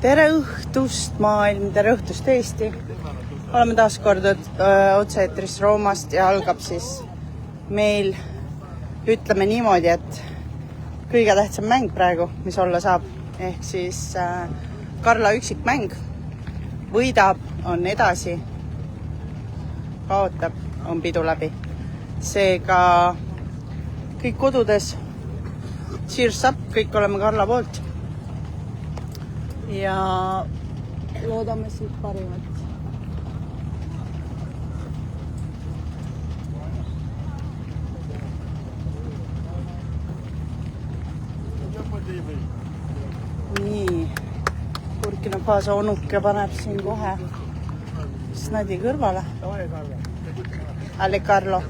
Tere õhtust, maailm, tere õhtust Eesti. Oleme taas kord otse-eetris Roomast ja algab siis meil, ütleme niimoodi, et kõige tähtsam mäng praegu, mis olla saab, ehk siis Karla üksikmäng. Võidab, on edasi, kaotab, on pidu läbi. Seega kõik kodudes, cheers up, kõik oleme Karla poolt. Ja loodame siit parimat. Nii, Burkina Faso onuke paneb siin kohe snadi kõrvale. Ale Carlo.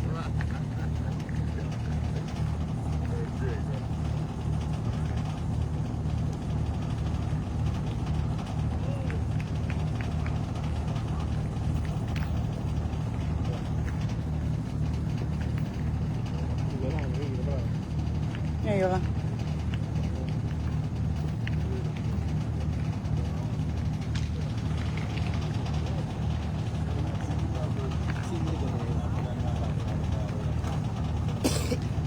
Ei ole.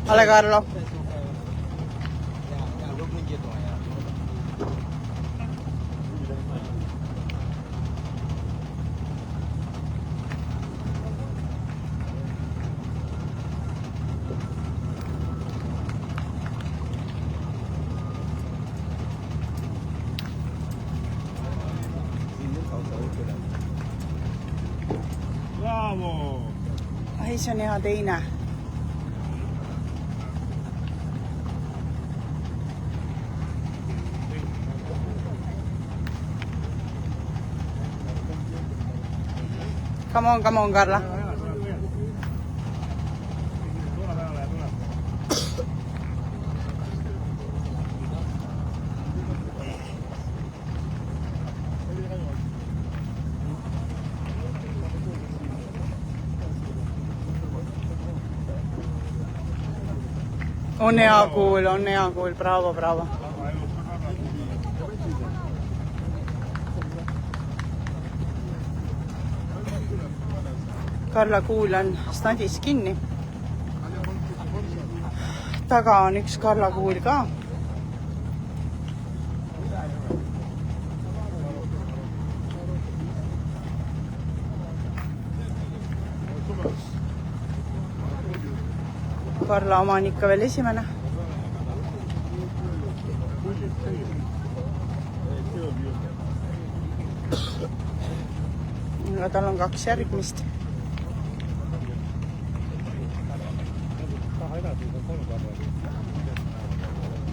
Ale Carlo. Bravo! Ai, see on hea teine. Come on, Carla. On hea kuul, bravo. Karla kuul on snadis kinni. Taga on üks Karla kuul ka. Karla oma on ikka veel esimene. Aga tal on 2 järgmist.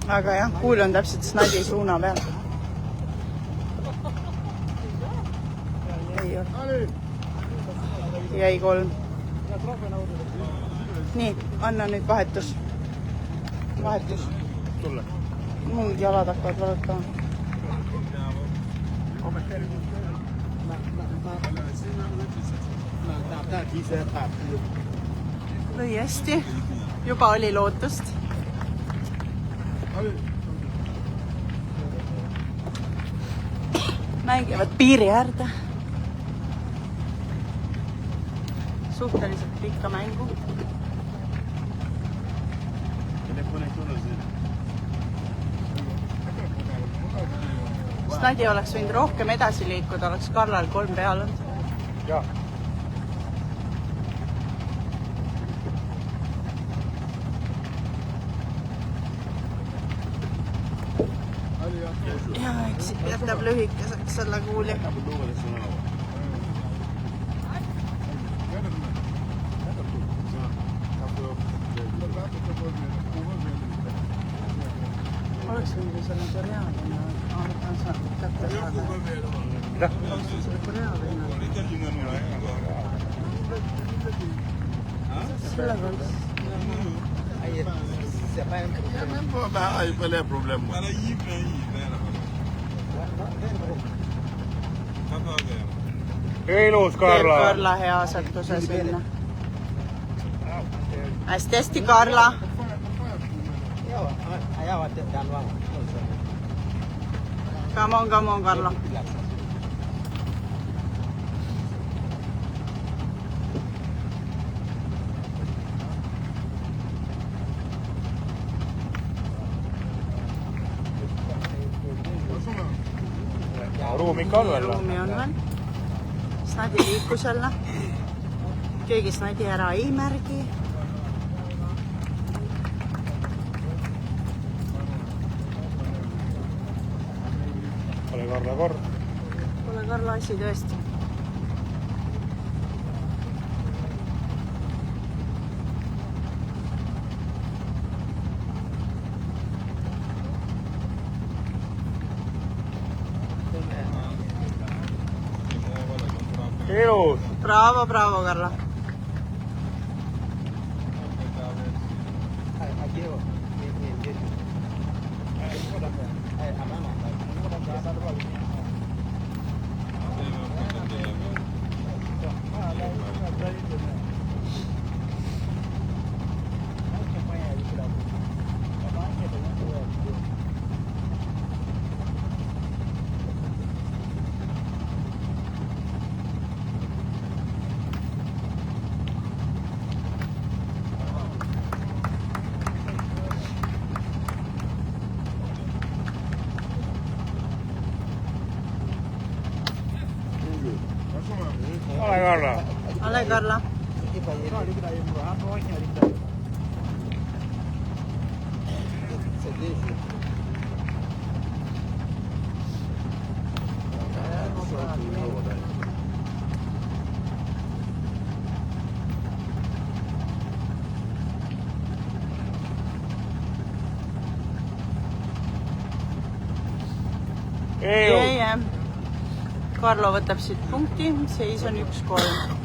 Aga jah, kuul on täpselt snadi suuna peal. Ei ole. Jäi 3. Nii, anna nüüd vahetus. Tulle. Mul jalad hakkavad valutama. Lõi hästi. Juba oli lootust. Mängivad piiri äärde. Suhteliselt pikka mängu. Snadi oleks võinud rohkem edasi liikuda, oleks Karlal 3 real olnud. Jaa. Ja, eks jätab lühikeseks selle kuuli. Oleks võinud selle koreaalina kätte saada. Selle koreaalina. Selle võiks. Ilus Karla. Karla hea asetuse sinna. Hästi, Karla. Come on, Carlo. Ruumi ikka on veel. Ruumi on veel. Snadi liikus jälle. Keegi Snadi ära ei märgi. Ole Karla kord. Pole Karla asi tõesti. Ilus. Bravo, Karla. Ole Karla. Ole Karla. Karlo võtab siit punkti, seis on 1-3.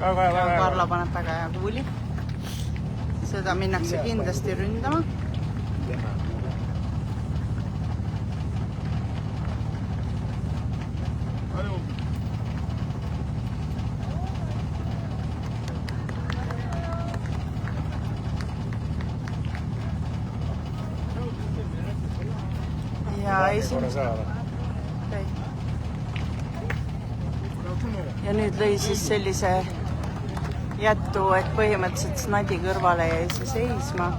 Karla paneb väga hea kuuli. Seda minnakse kindlasti ründama. Ja nüüd lõi siis sellise jättu, et põhimõtteliselt Snadi kõrvale jäi see seisma.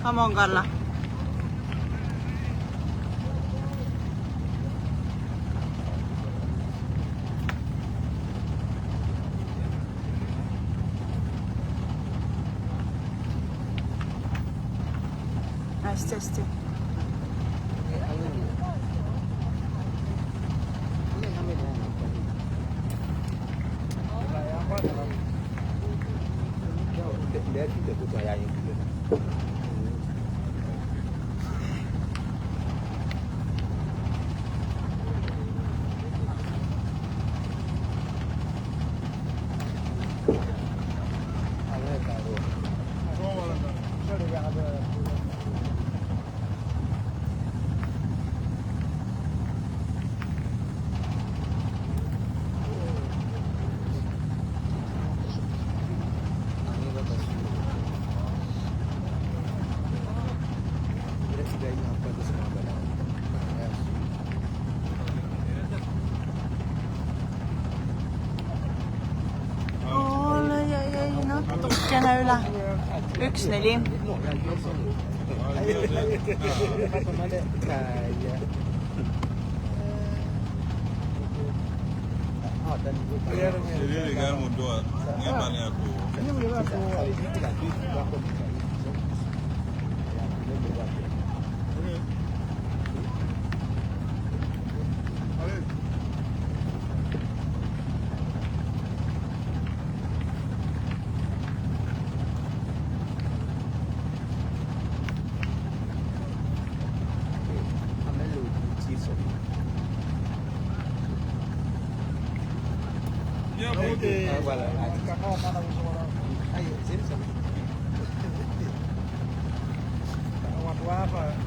Come on, Karla. Hästi. üle. 1-4.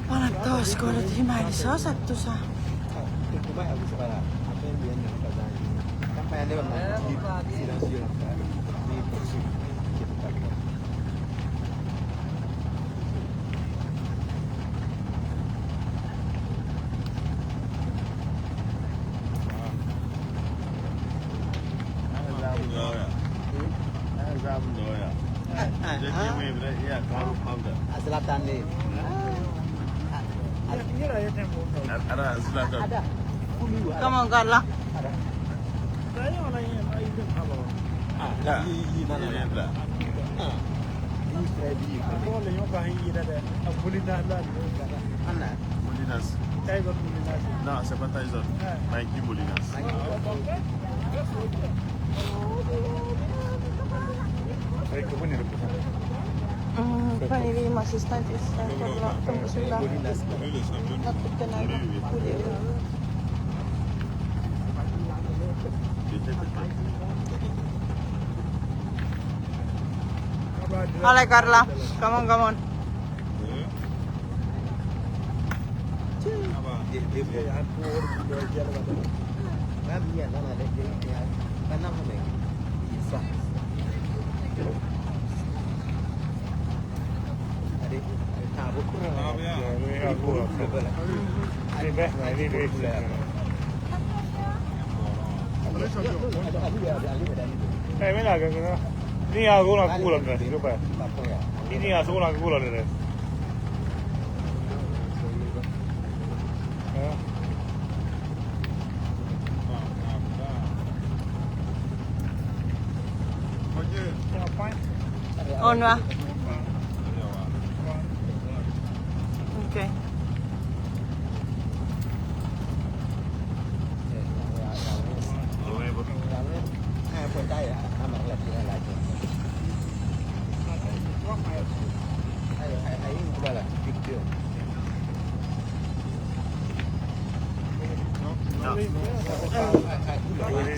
Olen taas kord imelise asetuse. Selatan ni. Ada Selatan. Come on, Carla. Ada. Ini ada. Molinas. Nah, siapa Tyson? Mikey Molinas. Pani viimasest andis võib-olla tõmbas üle natukene tuli üle. Ale Carla, come on, come on. Ei minäkään kyllä. Niin on kunnan kuulannut ne rupea. Niin on suunnan kuulannut ne. On vä? Okei.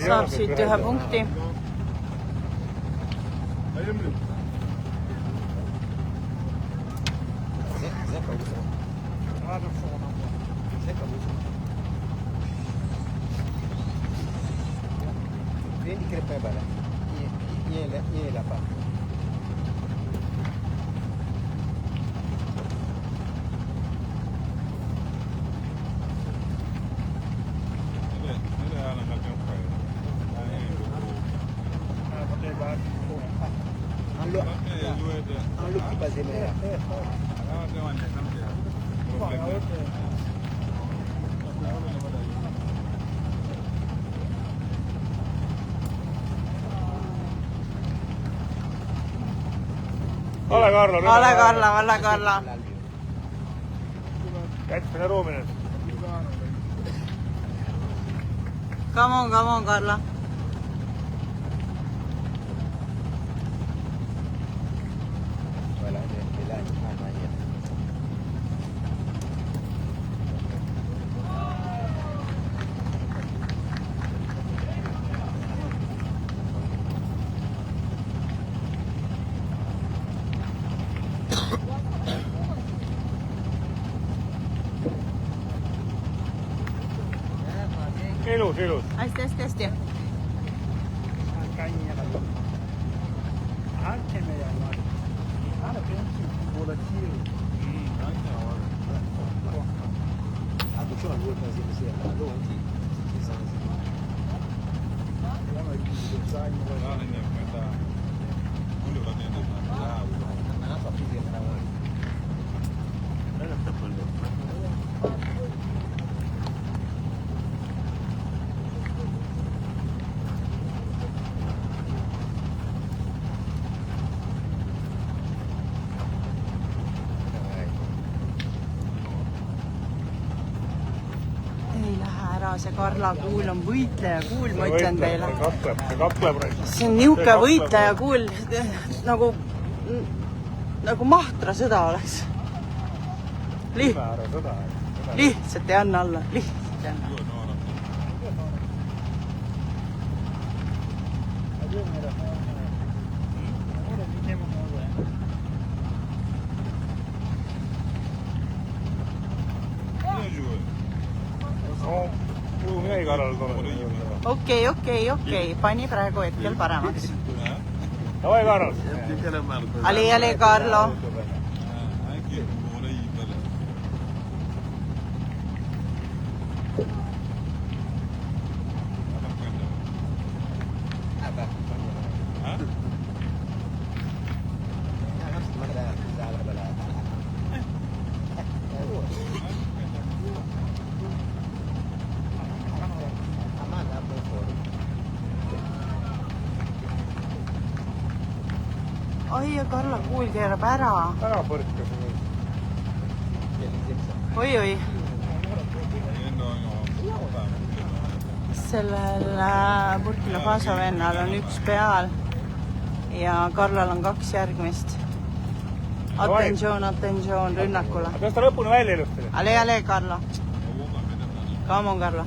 Saab siit ühe punkti. Ole Karla. Ole Karla, ole Karla. Jätmine ruuminen. Come on, Karla. Ilus. Hästi. see Karla kuul on võitleja kuul, ma ütlen teile. See kakleb. See on niuke võitleja kuul, nagu mahtrasõda oleks. Lihtsalt ei anna alla, lihtsalt ei anna. Okei, pani praegu hetkel paremaks. Davai, Karl. Ali, Karlo. Oi, ja Karla kuul keerab ära. Ära põrkas. Oi. Sellel Burkina Faso vennal on üks peal ja Karlal on 2 järgmist. Attention, rünnakule. Peaks ta lõpuni välja ilusti. Ale, Karla. Come on, Karla.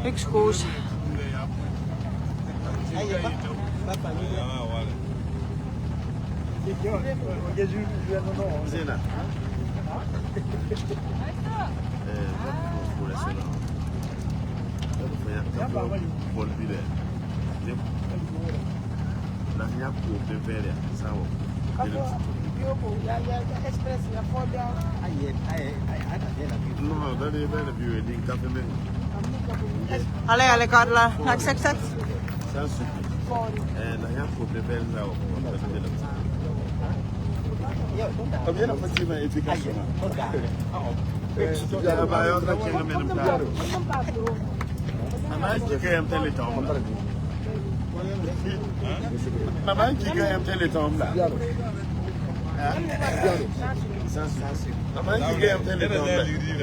Üks 6. Ale, Karla. Läks.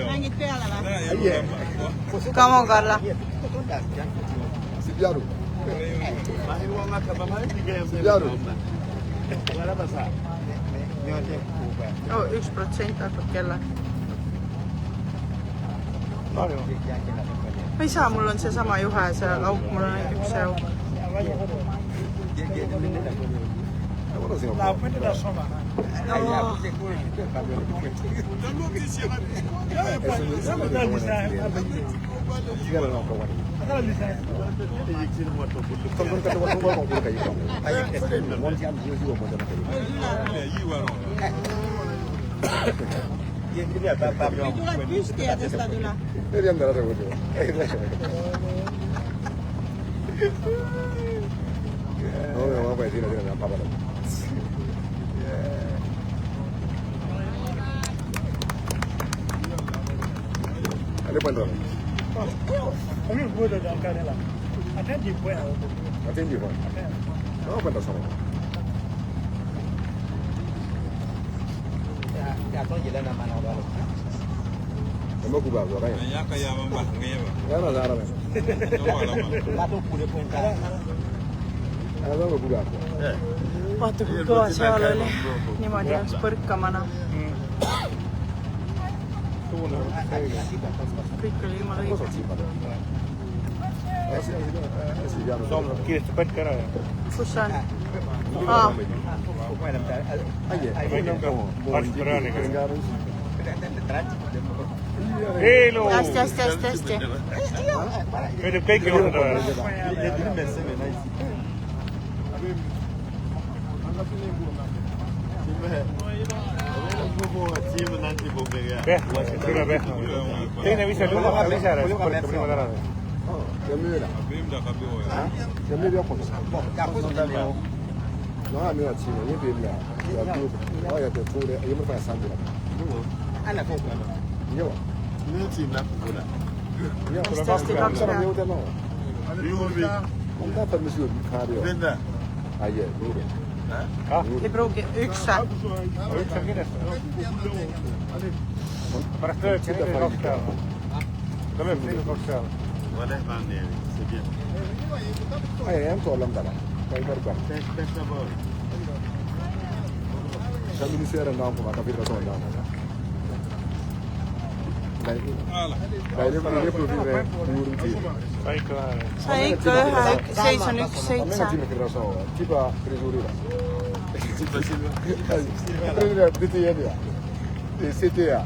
Mängid peale või? Come on, Karla. Oh, 1% hakkab kella. Ma ei saa, mul on see sama juhe, see auk, mul on ainult üks auk. Tuled püsti ja tõstad üle. Minun puhutaan käydellä. Atendi puhutaan. Atendi puhutaan. No, cuenta sama. Ya to yele na mana ba. Kamu kubah gua kan. Ya kayak mbak ngebe. Ya na zara ne. La to kule puhuta. Ada gua kubah. Vaata, kui kõva seal oli. Niimoodi jääks põrkamana. Kõik oli jumala õige. Soomlad kiiresti pätki ära. Kus see on? Eelu! Hästi. Meeldib kõiki juhtuda veel. Pehma, üle pehma. Teine vise oli vahepeal ise ära, siis põrkab niimoodi ära. Ja myydä. Ja myydä on No, a mí la china, yo vi la. Ya, ya te pude, yo me fui a Sandra. Ana ko ko. Yo. Ni ti na ko na. Yo. Hästi kaks Sana peale. mi uute no. Juuri. On tää permission kario. Venda. Ai je, juuri. Ei pruugi üks saa. Üks on kindlasti. Pärast lööb Sitä nii 2 peale. Ta lööb nii 2 peale. Wala baan ne. C'est bien. Ai, en tuolla on täällä. Ei verkkaa. Testa ball. Se on ministeriön naampu, vaikka virta soin naampu. Ei joku virre juuri tiin. Kaikki vähän. Sai ikka ühe, seis on 1-7. Mennä Jimmy Kirrasoa. Kipa frisurilla. Frisurilla piti jäädä. Sitten ja.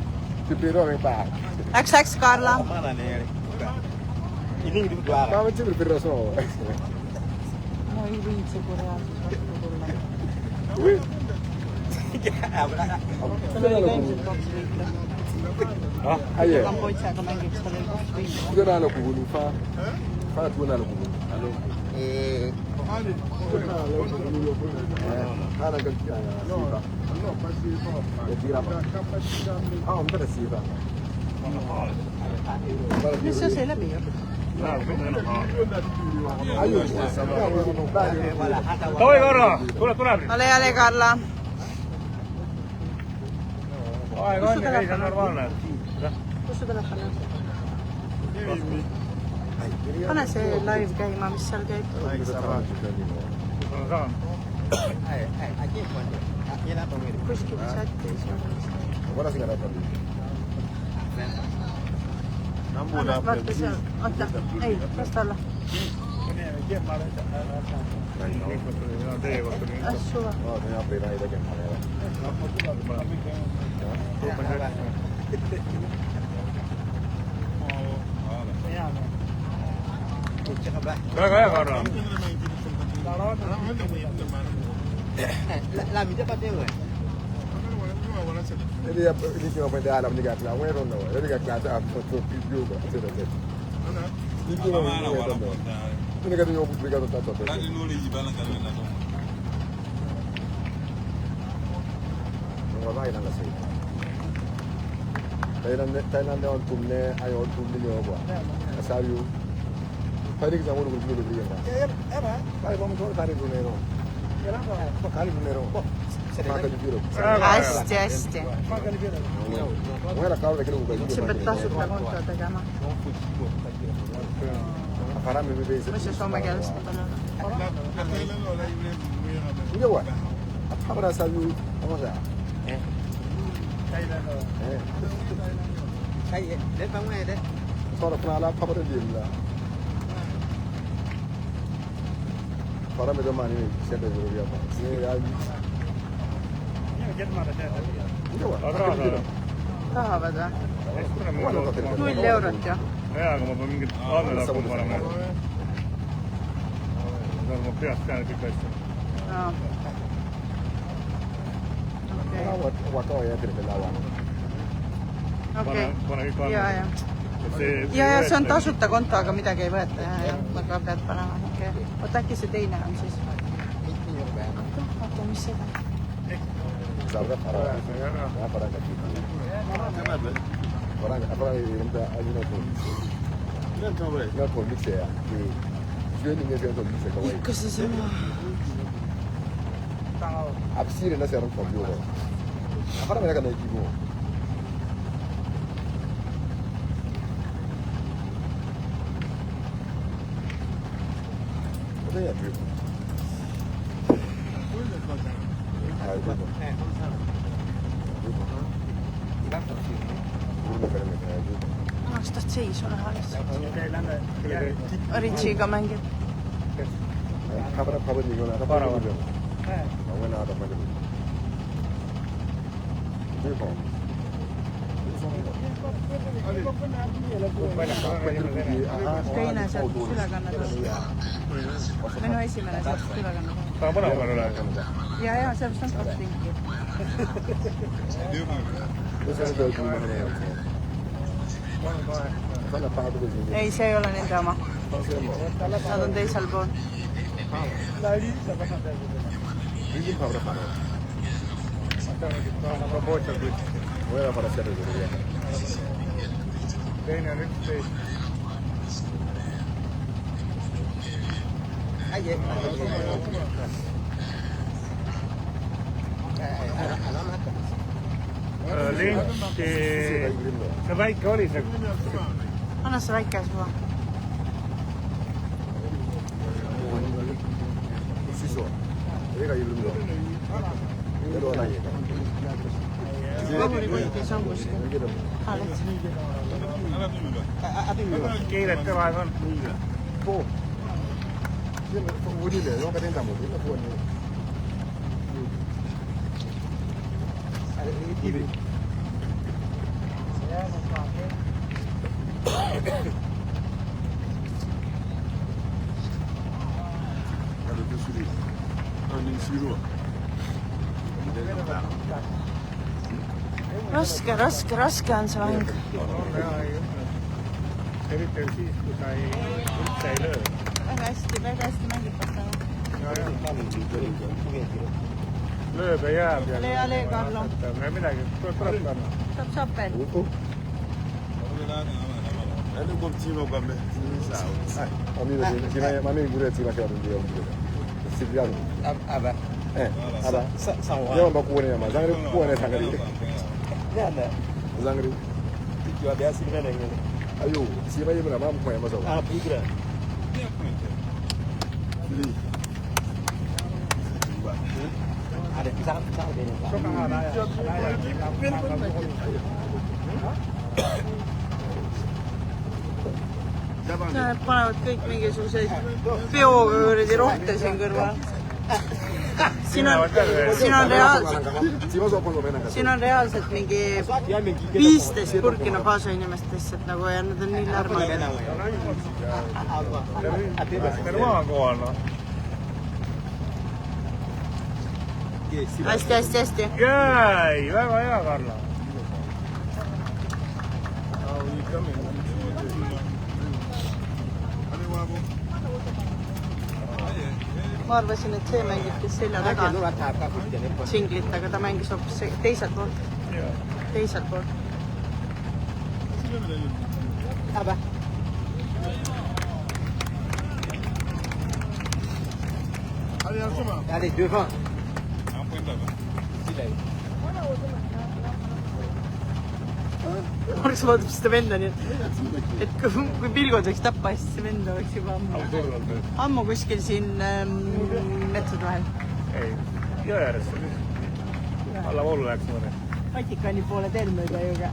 Sitten roin päähän. Läks Karla. Mana ne. Ini di dua. Mä oon Jimmy Kirrasoa. No ei viitsi, kun reaalisesti tulla. Ui. Sulla oli ensin 2 viikkoa. Ai je. Kan poitsaa, kun mängiksi oli 2 viikkoa. Kuka nalo kuhulu fa. Fa tu nalo kuhulu. Ana kan sifa. Ya tira. On tätä sifa. Missä se läpi jo? Ayo. Toi Karla! Tule! Ale Karla. Aika on, ei se on normaalne. Kus su telefon on? Pane see live käima, mis seal käib. Kus on saanud? Kuskil chatis on. Vara singa näitä. Vaata seal. Oota. Ei, lasta olla. Teie kohta nii. Suva. No, te apri näin tekemään. Väga hea Karla. Làm gì cho ba tiêu rồi. Ini ya ini kau pada alam ni kat lawan orang tu. Jadi kat kelas apa tu video tu. Cerita. Ini kau orang tu. Ini kat yang publik tu tak tahu. Kali nuri jibala kali na. Orang lain nak sih. Thailand ni orang tumne, ayo orang tumne ni apa? Asayu. Tadi kita orang tu lebih yang mana? Kali kamu tu tadi tu nero. Kali tu nero. Makan di biru. Hästi. Mana kau lagi lupa? Sa pead tasuta konto tegema. Haram ini besi. Mis see soome keeles ma tahan öelda? Ini apa? Apa rasa you? Apa sah? Kai, đến bóng này đấy. Soalnya kenal apa pada dia lah. Para macam mana ni? Siapa yang berusia apa? Ini ya. Ini apa? Tahavad või? 0 eurot ju. Jaa, aga ma pean mingit andmed hakkama panema. Ma peast tean kõik asja. Wakau ya terima lawan. Okei. Pane kõik andmed. Ja see on tasuta konto, aga midagi ei võeta. Aga pead panema. Oota, äkki see teine on siis. Oota, mis seda? Sabar para. Ya para kat. Orang apa yang kita ajukan tu? Nak pun mix ya. Jual ni dia tu mix kau. Ikka see sama. Absi ni nasi orang komputer. Apa mereka nak ibu? Apa ya tu? Kas taht seisu näha lihtsalt? Ritsiga mängib. Kabar ni guna. Kabar ni. Awak nak apa macam ni? Apa? Teine sealt sülekannet on. Minu esimene sealt sülekannet. Saa põneva peale üle. Ja, sellest on 2 tinki. Ei, see ei ole nende oma. Nad on teisel pool. Ringin para para. Tämä on poistaa kyllä. Voidaan para sieltä vielä. Teine on 11. Linki. Se väike oli se. Anna se väike suva. Sisua. Eikä ilmiö. Edo on näin. Vahurikoitis on kuskil. Haalet. Kiirettä vai on? Puu. Siellä on uudille, jonka tentä muuta. Mitä puhuu niin? Kivi. Kalu kesuri. Anin siru. Raske on see lahing. Eriti siis, kui sa üldse ei löö. Väga hästi mängib. Lööb ja jääb. Ale, Karlo. Midagi, tuleb panna. Saab veel. Ennen kuin Timo kamme. Amina, siinä mä niin kuulet siinä käydään vielä. Sitten jäänyt. Aba. Aba. Joo, mä kuulen ja mä sangri kuulen sangri. Nada. Sangri. Kiwa biasa ni nani ngene. Ayo, si mai muna ba mu koya masa. Ah, pigra. Ada pisang dia. Nad panevad kõik mingisuguseid peoga kuradi rohte siin kõrval. Siin on reaalselt mingi 15 Burkina Faso inimest lihtsalt nagu ja nad on nii lärmad. Terve on kohal, noh. Hästi. Jäi, väga hea, Karla. Ma arvasin, et see mängib selja taga singlit, aga ta mängis hoopis teiselt poolt. Aba. Allez, devant. Marks vaatab seda venda nii, et kui pilgud võiks tappa, siis see vend oleks juba ammu kuskil siin metsade vahel. Ei, jõe ääres. Alla voolu läheks mõne. Vatikani poole teel mööda ju ka.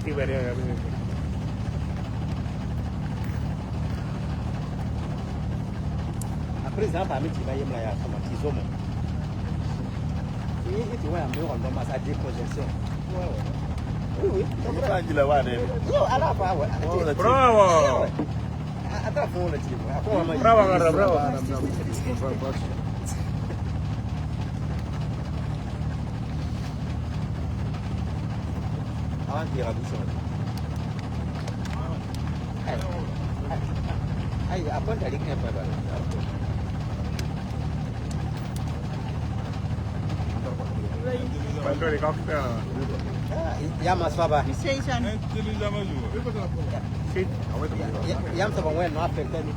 Tiberi jõe midagi. Après ça, parmi qui va y avoir la comment qui sont. Et tu vois un mur en masse à décongestion. Oui. Tranquila va ne. Yo, ala fa wa. Bravo! Ata fo la ti. Bravo, Karla, bravo. Avant qu'il rabouche. Ay, apa dari kenapa bal? Palju oli 2 peale. Jam asfaba. Mis seis on? Siit Jam sa bang wen no apel tani.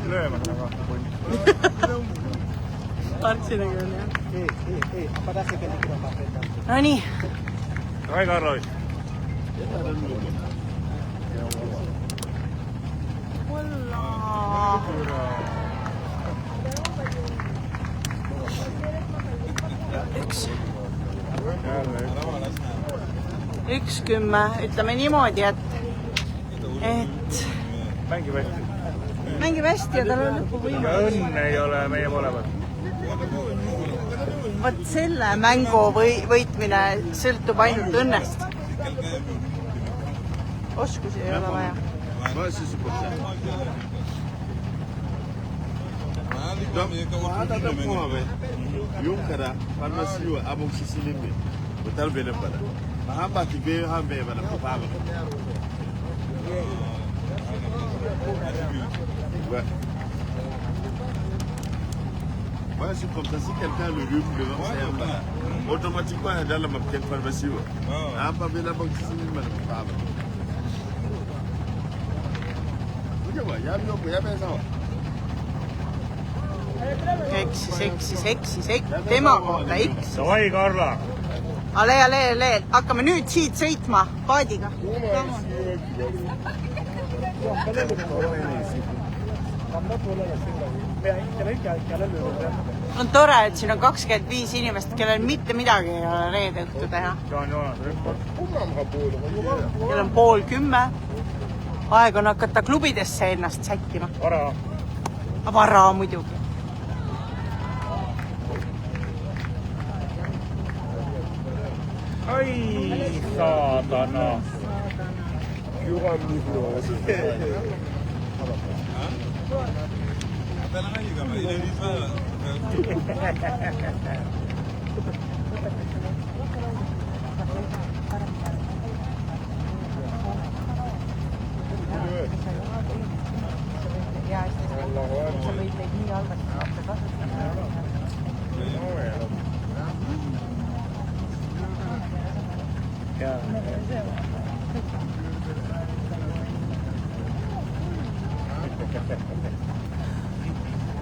lööma taga. Artsinagi on jah. Apa dah sekali kita apel tani. No nii. Ai, Karla. Üks 10, ütleme niimoodi, et mängib hästi ja tal on lõpuvõimalus. Ja õnne ei ole meie mõlemad. Vot selle mängu võitmine sõltub ainult õnnest. Oskusi ei ole vaja. Yunkara farmasiyo amoxicillin betal bele bala mahamba ki be hambe bala ko baba Ouais, c'est comme ça. Si quelqu'un a le rhume devant, c'est un bas. Automatiquement, il est dans la petite pharmacie. Ah, pas bien la banque, c'est une madame. Il y a bien ça. eksis. Tema kohta eksis. Davai, Karla. Ale, hakkame nüüd siit sõitma paadiga. On tore, et siin on 25 inimest, kellel mitte midagi ei ole reede õhtu teha. Kell on 9:30. Aeg on hakata klubidesse ennast sättima. Vara muidugi. Ai, saatana.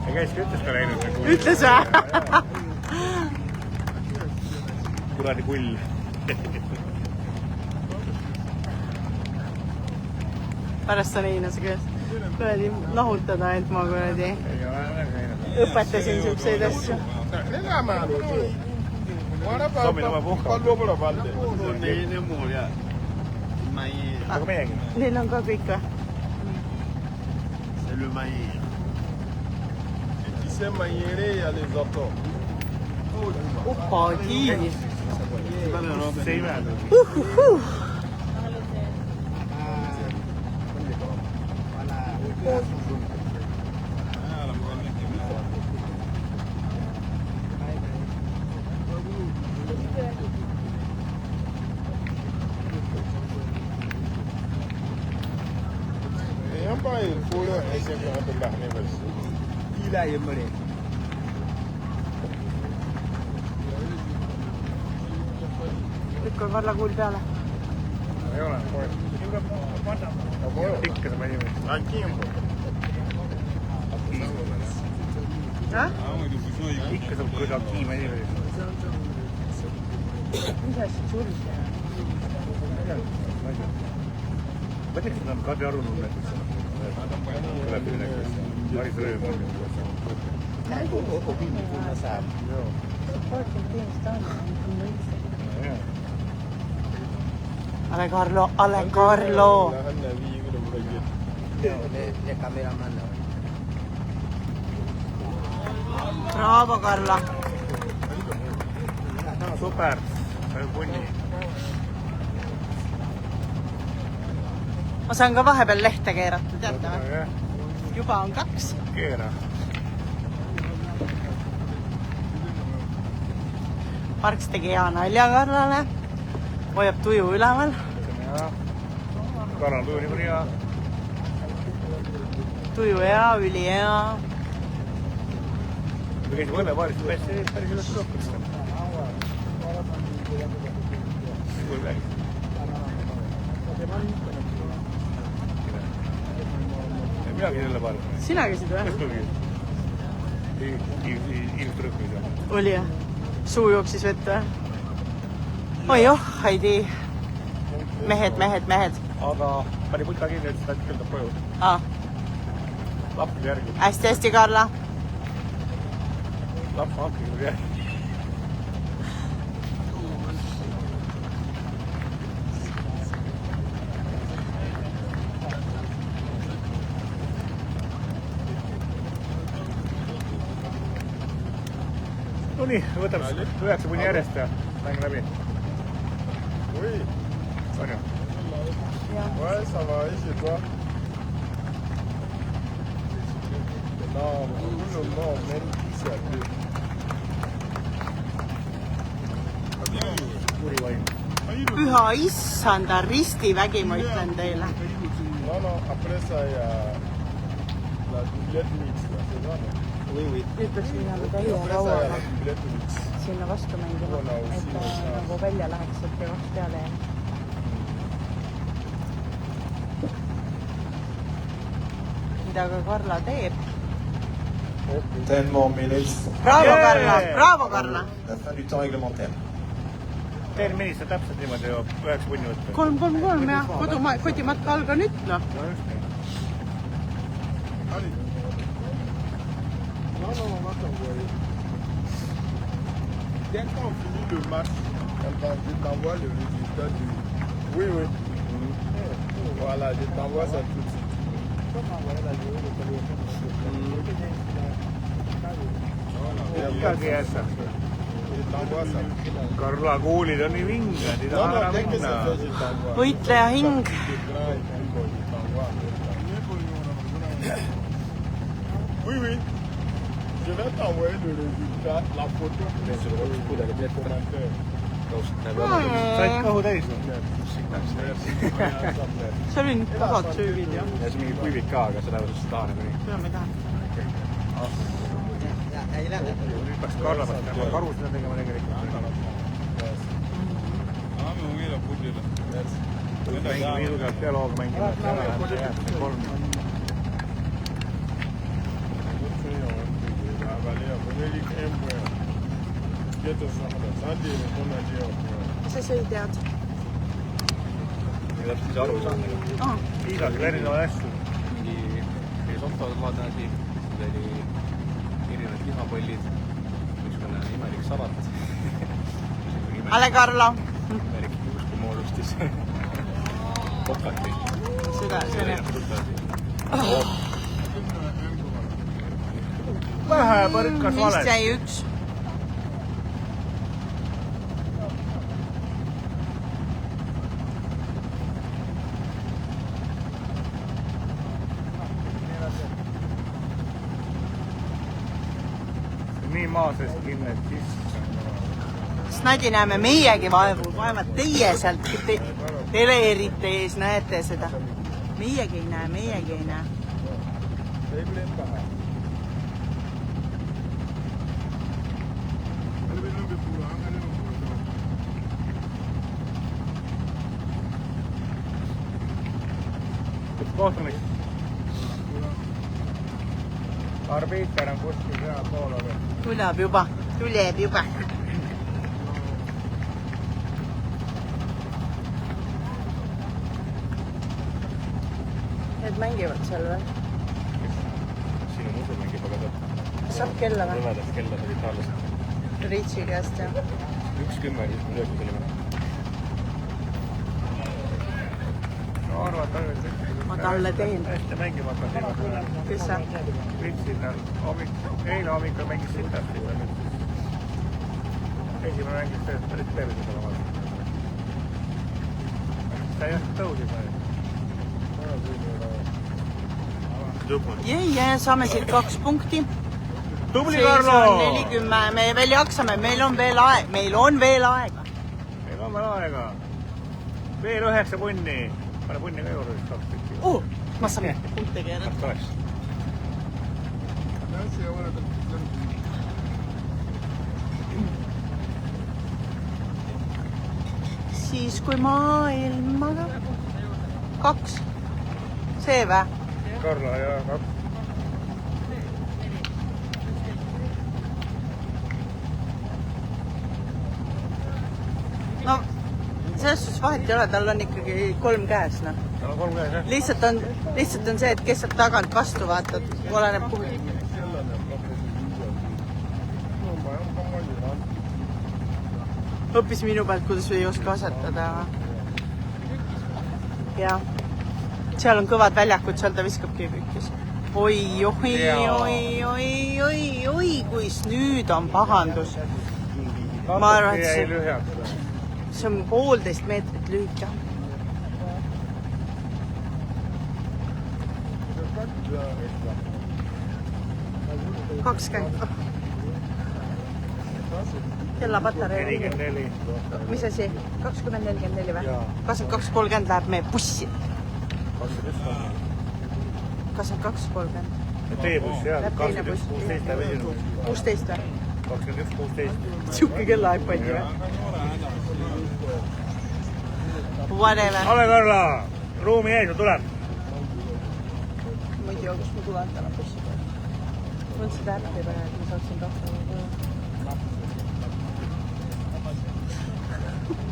Ja käis ütles ka läinud. Ütles või? Kuradi pull. Pärast sa Niinase käes. Kuradi nahutada, et ma kuradi õpetasin siukseid asju. Sobi oma puhka. Aga meiegi. Neil on ka kõik või? C'est le maïr. Et qui sait maïrer, il y a les autos. Paadi. See ei määrdu. Gila ya mere. Lükka Karla kuul peale. Ei ole, poeg. Ikka sama inimene. Ikka saab kõrge Akiima inimene. Mis asjad sul see? Ma teeks, et on Kadri Arunud näiteks. Tuleb midagi. Maris Rööm on. Ale Carlo. Le cameraman. Bravo, Karla. Super. Punni. Ma saan ka vahepeal lehte keerata, teate või? Juba on 2. Keera. Parks tegi hea nalja Karlale. Hoiab tuju üleval. Karl on tuju nii hea. Tuju hea, üli hea. Me käisime õnnepaaris, päris üles rohkem. Mina käisin õnnepaaris. Sina käisid või? Ilmstrõhku ei saa. Oli jah? Suu jooksis vett või? Oi oh, Heidi. Mehed. Aga pani putka kinni, et seda kõldab koju. Lapp järgi. Hästi, Karla. Lapp hakkigi järgi. No nii, võtame 9 kuni järjest ja mäng läbi. Oui. On ju? Ouais, ça va, et chez toi? Non, même ici à deux. Püha issanda ristivägi, ma ütlen teile. Non, après ça, il y a la doublette mixte, là, c'est ça, non? Nüüd peaks minema täie lauaga sinna vastu mängima, et nagu välja läheks, et ei vast peale jääb. Mida ka Karla teeb. 10 more minutes. Bravo, Karla! Bravo, Karla! La fin du temps réglementaire. 10 minutist täpselt niimoodi jõuab 9 punni võtta. 3-3-3 jah, kotimatka alga nüüd, noh. No just nii. Non, attends, dès qu'on finit le match, je t'envoie le résultat du... Oui. Voilà, je t'envoie ça tout de suite. Ikkagi jätta. Je t'envoie ça. Karla kuulid on nii vinged, ei taha ära Dès que minna. c'est fait, je t'envoie. Võitleja hing. Oui. Je vais t'envoyer le résultat, la photo pour les commentaires. Said kõhu täis või? See oli nüüd pahad söövid, jah. Ja see mingi kuivik ka, aga seda võiks taha nagu nii. Seda ma ei taha. Nüüd peaks Karla peaks karusina tegema tegelikult. Mängime ilgelt dialoog mängima. Mis sa sõi tead? Ei täpselt ise aru ei saanud. Liisaga erinevaid asju. Mingi softolaadne asi, see oli erinevad lihapallid, niisugune imelik salat. Ale Karla! Imelik juustu moodustis. Kokati. Seda. Vähe põrkas Vist vale. jäi üks. Nii maa seest kinni, et siis... Snadi näeme meiegi vaevu, vaevad teie sealt teleerite ees näete seda. Meiegi ei näe. Kohtunik. Arbiiter on kuskil seal poole veel. Tuleb juba. Need mängivad seal või? Sinu musu mängib, aga Saab kella või? lõvedast kella said itaallased. Ritsi käest jah. 1:10, siis me lööbis olime. No arvad, Ma talle teen. hästi mängima hakkas. Kes sa? Ritsil eile hommikul mängis sitast. Esimene mängis päris tervis olema. Ta ei õhtu tõusis. Jee, saame siit 2 punkti. Tubli Seis Karlo! on 40, me veel jaksame, meil on veel aega. Meil on veel aega. Veel 9 punni. Pane punni ka juurde, 2 tükki. Ma saan punkte keerata. Siis kui maailmaga 2. See vä? Karla ja 2. No, selles suhtes vahet ei ole, tal on ikkagi 3 käes, noh. Tal on 3 käes, jah? Lihtsalt on see, et kes saab tagant vastu vaatad, oleneb kuhu. Õppis minu pealt, kuidas ei oska asetada. Jah. Seal on kõvad väljakud, seal ta viskabki kõikis. Oi, kuis nüüd on pahandus. Ma arvan, et see on 1,5 meetrit lühike. 20. Kellapatarei. 44. Mis asi? 20-44 või? 22-30 läheb meie bussi. 22-30. Teie buss, jah. Läheb teine buss. 16 läheb esimene. 16 või? 21, 16. Siuke kellaaeg pandi või? Whatever. Ale Karla, ruumi ees ja tuleb. Ma ei tea, kus ma tulen täna bussi peale. Mul on seda äppi peale, et ma saaksin kahte.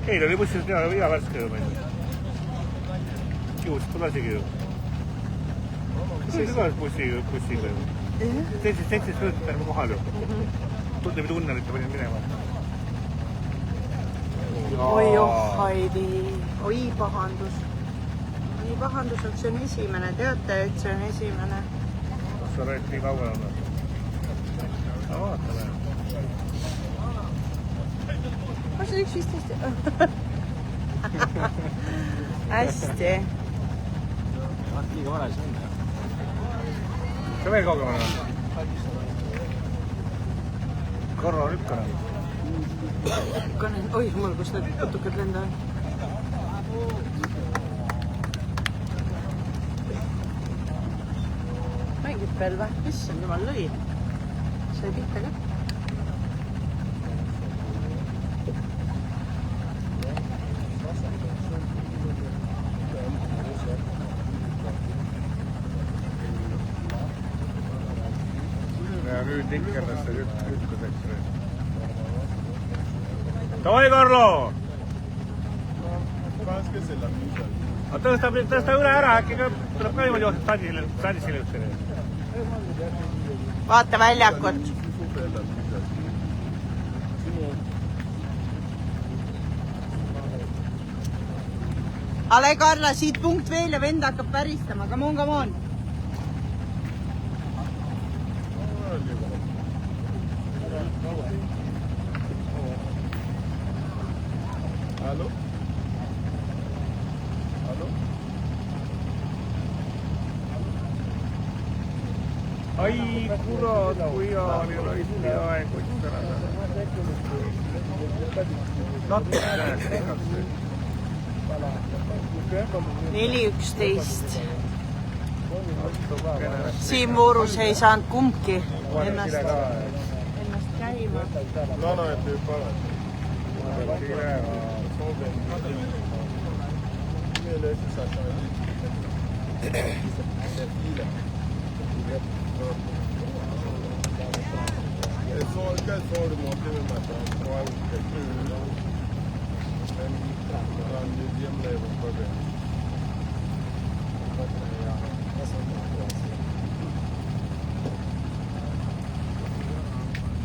Eile oli bussis iga värske ju meil. Kiusid põlasigi ju. See oli ka bussiga ju. 17 minutit ärme kohal ju. Tunde mida unne, et panin minema. Oi Heidi, oi pahandus. Oi pahandus, et see on esimene. Teate, et see on esimene? Kas sa räägid nii kaugel on? Vaatame. Ma see 1.15. Hästi. Liiga vara siis on. See veel kaugemal on? Karla lükkana. Oi jumal, kus need putukad lendavad. Mängib veel või? Issand jumal, lõi. Sai pihta ka. Ja nüüd ikkerdas see ütluseks. Davai, Karlo! Tõsta üle ära, äkki tuleb ka niimoodi jookseb stadisile üksele. Vaata väljakut. Ale Karla, siit punkt veel ja vend hakkab päristama. Come on, come on. Hallo? Hallo? Ai, kurat, kui hea oli raisti aeg, võttis ära. Natuke läheks pikaks. 4.11. Siin voorus ei saanud kumbki ennast käima. No, et ei pane.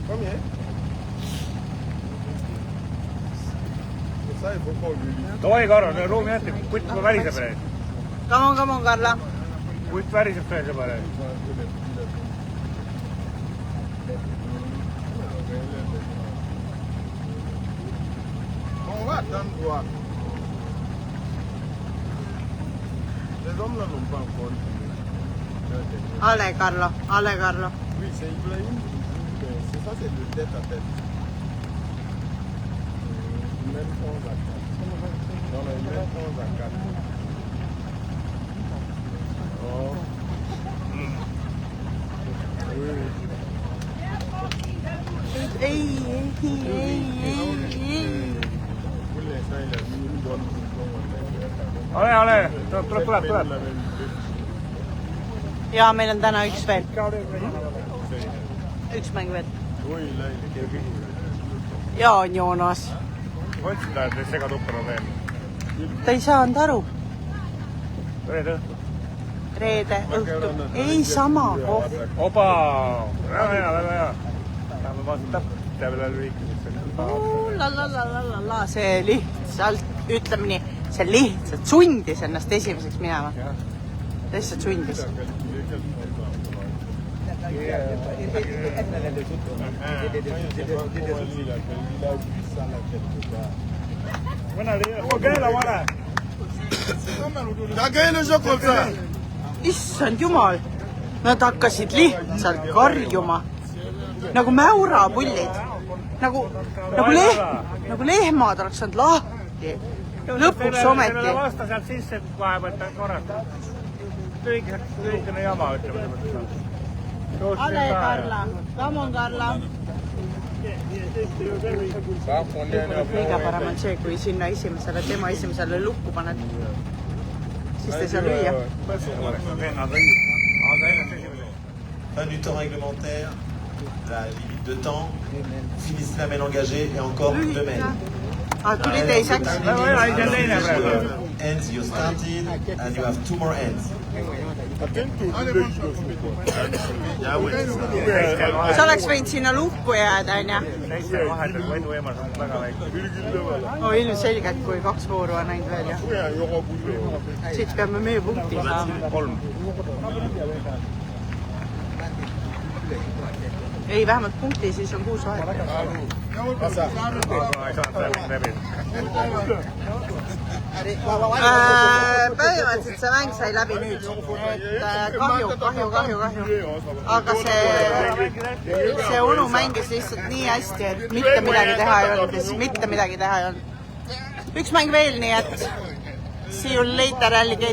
Come here. Davai, Karlo, ruumi jätti, kutt väriseb veel. Come on, Karla. Kutt väriseb veel sõbare. Ma vaatan tuua. Les hommes là n'ont pas encore. Ale Karlo, Ale Karlo. Oui, c'est Ibrahim. C'est ça, c'est le tête à tête. Même 11 à 4. Non, mais même 11 à 4. Oh. Oui. Ei. Pour l'instant, il a mis une bonne position. Ale, tuleb. Ja meil on täna üks veel. Üks mäng veel. Oui, là, il est quelque. Ja on Joonas. Mõtlesin, et segatupper on veel. Ta ei saanud aru. Reede õhtu. Reede õhtu. Ei sama koht. Opa! Väga hea. Läheme vaatame täpselt veel liikumiseks. La, see lihtsalt, ütleme nii, see lihtsalt sundis ennast esimeseks minema. Lihtsalt sundis. Issand jumal, nad hakkasid lihtsalt karjuma nagu mäurapullid, nagu lehmad oleks saanud lahti. Lõpuks ometi. Selle vasta sealt sisse vahepealt korrata. Lühikene jama, ütleme. Ale Karla. Come on, Karla. Kõige parem on see, kui sinna tema esimesele lukku paned. Siis te saa lüüa. Fin du temps réglementaire, la limite de temps, finissez la main engagée et encore 2 mains. Tuli teiseks. Ends you started and you have 2 more ends. Sa oleks võinud sinna lukku jääda, on ja? Ilmselgelt, kui 2 vooru on näinud veel ja. Siit peame meie punkti saama. 3. Ei, vähemalt punkti, siis on 6 vahet. Põhimõtteliselt see mäng sai läbi nüüd. Kahju. Aga see Unu mängis lihtsalt nii hästi, et mitte midagi teha ei olnud. Üks mäng veel, nii et see you later, alligator.